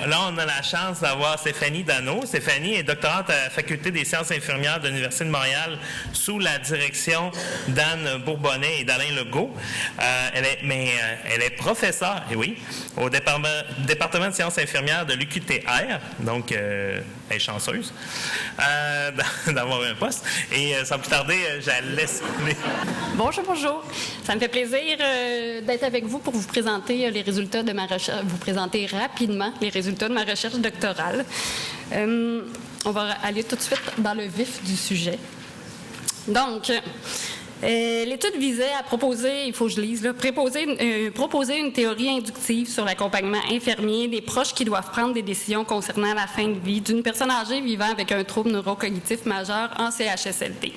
là, on a la chance d'avoir Stéphanie Dano. Stéphanie est doctorante à la Faculté des sciences infirmières de l'Université de Montréal sous la direction d'Anne Bourbonnais et d'Alain Legault. Elle est professeure, et oui, au département de sciences infirmières de l'UQTR, donc elle est chanceuse d'avoir un poste. Et sans plus tarder, je la laisse. Bonjour, bonjour. Ça me fait plaisir d'être avec vous pour vous présenter les résultats de ma recherche, vous présenter rapidement les résultats de ma recherche doctorale. On va aller tout de suite dans le vif du sujet. Donc, l'étude visait à proposer, il faut que je lise, là, proposer une théorie inductive sur l'accompagnement infirmier des proches qui doivent prendre des décisions concernant la fin de vie d'une personne âgée vivant avec un trouble neurocognitif majeur en CHSLD.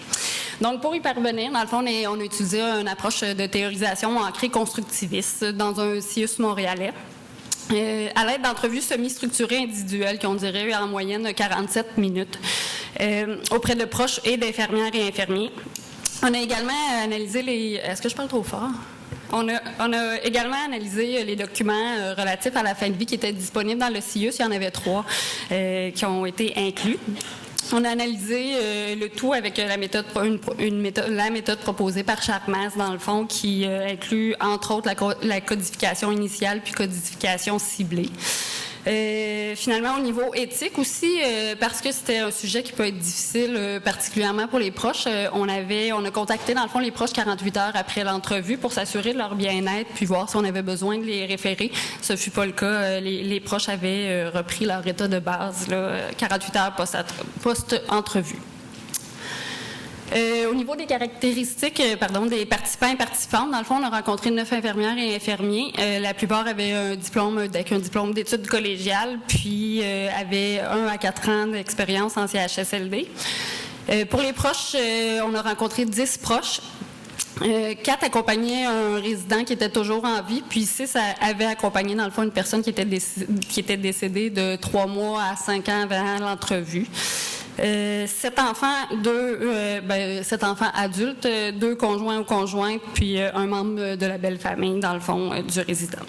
Donc, pour y parvenir, dans le fond, on a utilisé une approche de théorisation ancrée constructiviste dans un CIUS montréalais. À l'aide d'entrevues semi-structurées individuelles qui ont duré en moyenne 47 minutes auprès de proches et d'infirmières et infirmiers. On a également analysé les... Est-ce que je parle trop fort? On a également analysé les documents relatifs à la fin de vie qui étaient disponibles dans le CIUS. Il y en avait 3 qui ont été inclus. On a analysé le tout avec la méthode proposée par Sharmas, dans le fond, qui inclut, entre autres, la codification initiale puis codification ciblée. Finalement, au niveau éthique aussi, parce que c'était un sujet qui peut être difficile, particulièrement pour les proches, on a contacté, dans le fond, les proches 48 heures après l'entrevue pour s'assurer de leur bien-être puis voir si on avait besoin de les référer. Ce ne fut pas le cas. Les proches avaient repris leur état de base, là, 48 heures post-entrevue. Au niveau des caractéristiques des participants et participantes, dans le fond, on a rencontré 9 infirmières et infirmiers. La plupart avaient un diplôme d'études collégiales, puis avaient 1 à 4 ans d'expérience en CHSLD. Pour les proches, on a rencontré 10 proches. 4 accompagnaient un résident qui était toujours en vie, puis 6 avaient accompagné, dans le fond, une personne qui était décédée de 3 mois à 5 ans avant l'entrevue. 7 enfants adultes, 2 conjoints ou conjointes, puis un membre de la belle famille, dans le fond, du résident.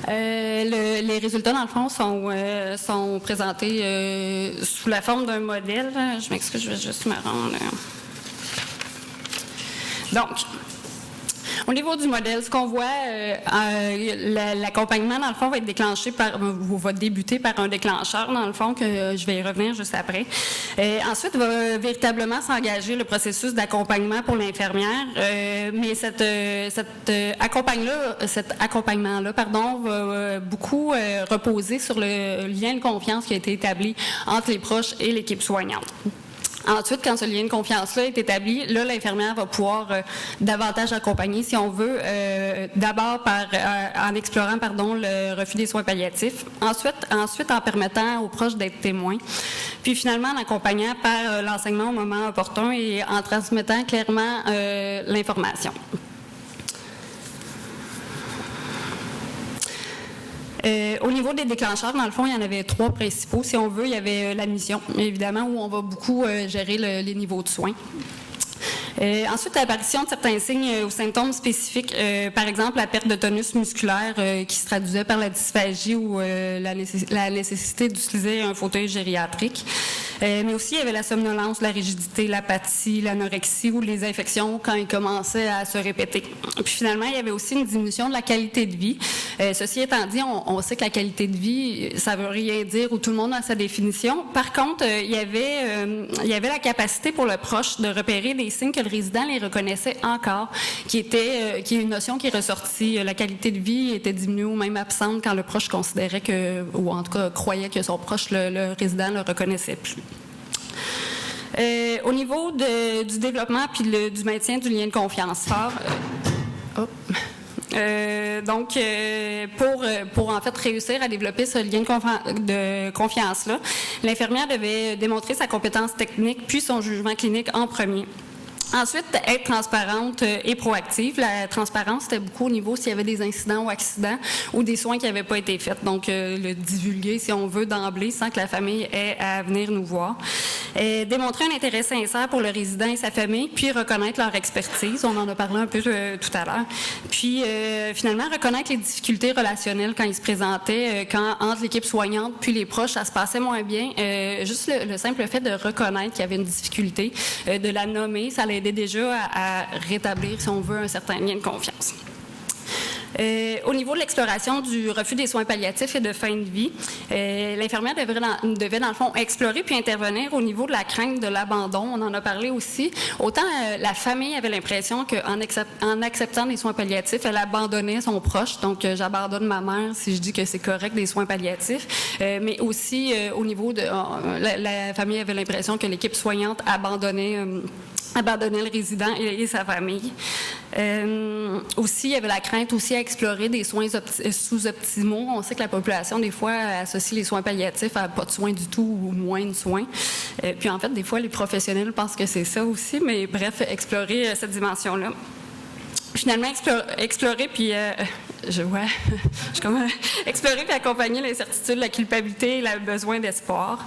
Les résultats, dans le fond, sont présentés sous la forme d'un modèle. Je m'excuse, je vais juste me rendre. Donc, au niveau du modèle, ce qu'on voit, l'accompagnement, dans le fond, va débuter par un déclencheur, dans le fond, que je vais y revenir juste après. Ensuite, va véritablement s'engager le processus d'accompagnement pour l'infirmière, mais cet accompagnement-là, va beaucoup reposer sur le lien de confiance qui a été établi entre les proches et l'équipe soignante. Ensuite, quand ce lien de confiance-là est établi, là, l'infirmière va pouvoir davantage accompagner, si on veut, d'abord en explorant le refus des soins palliatifs, ensuite en permettant aux proches d'être témoins, puis finalement en accompagnant par l'enseignement au moment opportun et en transmettant clairement l'information. Au niveau des déclencheurs, dans le fond, il y en avait 3 principaux. Si on veut, il y avait la mission, évidemment, où on va beaucoup gérer les niveaux de soins. Ensuite, l'apparition de certains signes ou symptômes spécifiques, par exemple la perte de tonus musculaire qui se traduisait par la dysphagie ou la nécessité d'utiliser un fauteuil gériatrique. Mais aussi, il y avait la somnolence, la rigidité, l'apathie, l'anorexie ou les infections quand ils commençaient à se répéter. Puis finalement, il y avait aussi une diminution de la qualité de vie. Ceci étant dit, on sait que la qualité de vie, ça veut rien dire, où tout le monde a sa définition. Par contre, il y avait la capacité pour le proche de repérer des signes que le résident les reconnaissait encore, qui est une notion qui est ressortie. La qualité de vie était diminuée ou même absente quand le proche considérait ou en tout cas croyait que son proche, le résident, ne le reconnaissait plus. Au niveau du développement puis du maintien du lien de confiance fort, pour en fait réussir à développer ce lien de confiance-là, l'infirmière devait démontrer sa compétence technique puis son jugement clinique en premier. Ensuite, être transparente et proactive. La transparence, c'était beaucoup au niveau s'il y avait des incidents ou accidents ou des soins qui n'avaient pas été faits. Donc, le divulguer, si on veut, d'emblée, sans que la famille ait à venir nous voir. Démontrer un intérêt sincère pour le résident et sa famille, puis reconnaître leur expertise. On en a parlé un peu tout à l'heure. Puis, finalement, reconnaître les difficultés relationnelles quand ils se présentaient, quand entre l'équipe soignante puis les proches, ça se passait moins bien. Juste le simple fait de reconnaître qu'il y avait une difficulté, de la nommer, ça l'aidait déjà à rétablir, si on veut, un certain lien de confiance. Au niveau de l'exploration du refus des soins palliatifs et de fin de vie, l'infirmière devait dans le fond explorer puis intervenir au niveau de la crainte de l'abandon. On en a parlé aussi. Autant la famille avait l'impression qu'en acceptant des soins palliatifs, elle abandonnait son proche. Donc, j'abandonne ma mère si je dis que c'est correct des soins palliatifs. Mais aussi, au niveau de... la famille avait l'impression que l'équipe soignante abandonnait le résident et sa famille. Aussi, il y avait la crainte aussi à explorer des soins sous-optimaux. On sait que la population, des fois, associe les soins palliatifs à pas de soins du tout ou moins de soins. Puis en fait, des fois, les professionnels pensent que c'est ça aussi, mais bref, explorer cette dimension-là. Finalement, explorer puis explorer puis accompagner l'incertitude, la culpabilité et le besoin d'espoir.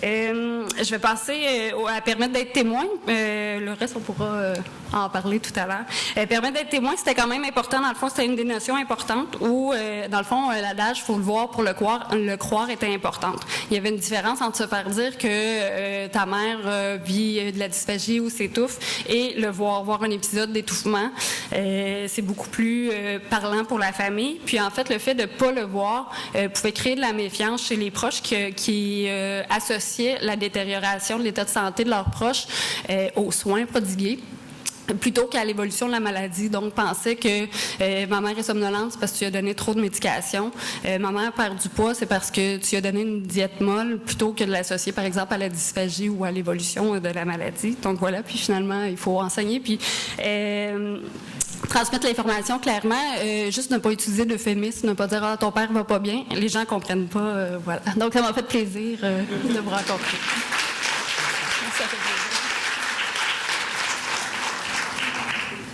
Je vais passer à permettre d'être témoin. Le reste, on pourra en parler tout à l'heure. Permettre d'être témoin, c'était quand même important. Dans le fond, c'était une des notions importantes où, dans le fond, l'adage « faut le voir pour le croire » était importante. Il y avait une différence entre se faire dire que ta mère vit de la dysphagie ou s'étouffe et le voir un épisode d'étouffement. C'est beaucoup plus parlant pour la famille. Puis en fait, le fait de ne pas le voir pouvait créer de la méfiance chez les proches qui associaient la détérioration de l'état de santé de leurs proches aux soins prodigués plutôt qu'à l'évolution de la maladie. Donc, pensaient que ma mère est somnolente, c'est parce que tu lui as donné trop de médication. Ma mère perd du poids, c'est parce que tu lui as donné une diète molle, plutôt que de l'associer, par exemple, à la dysphagie ou à l'évolution de la maladie. Donc, voilà. Puis, finalement, il faut enseigner. Puis, transmettre l'information clairement, juste ne pas utiliser d'euphémisme, ne pas dire « Ah, ton père va pas bien ». Les gens comprennent pas. Voilà. Donc, ça m'a fait plaisir de vous rencontrer. Ça fait plaisir.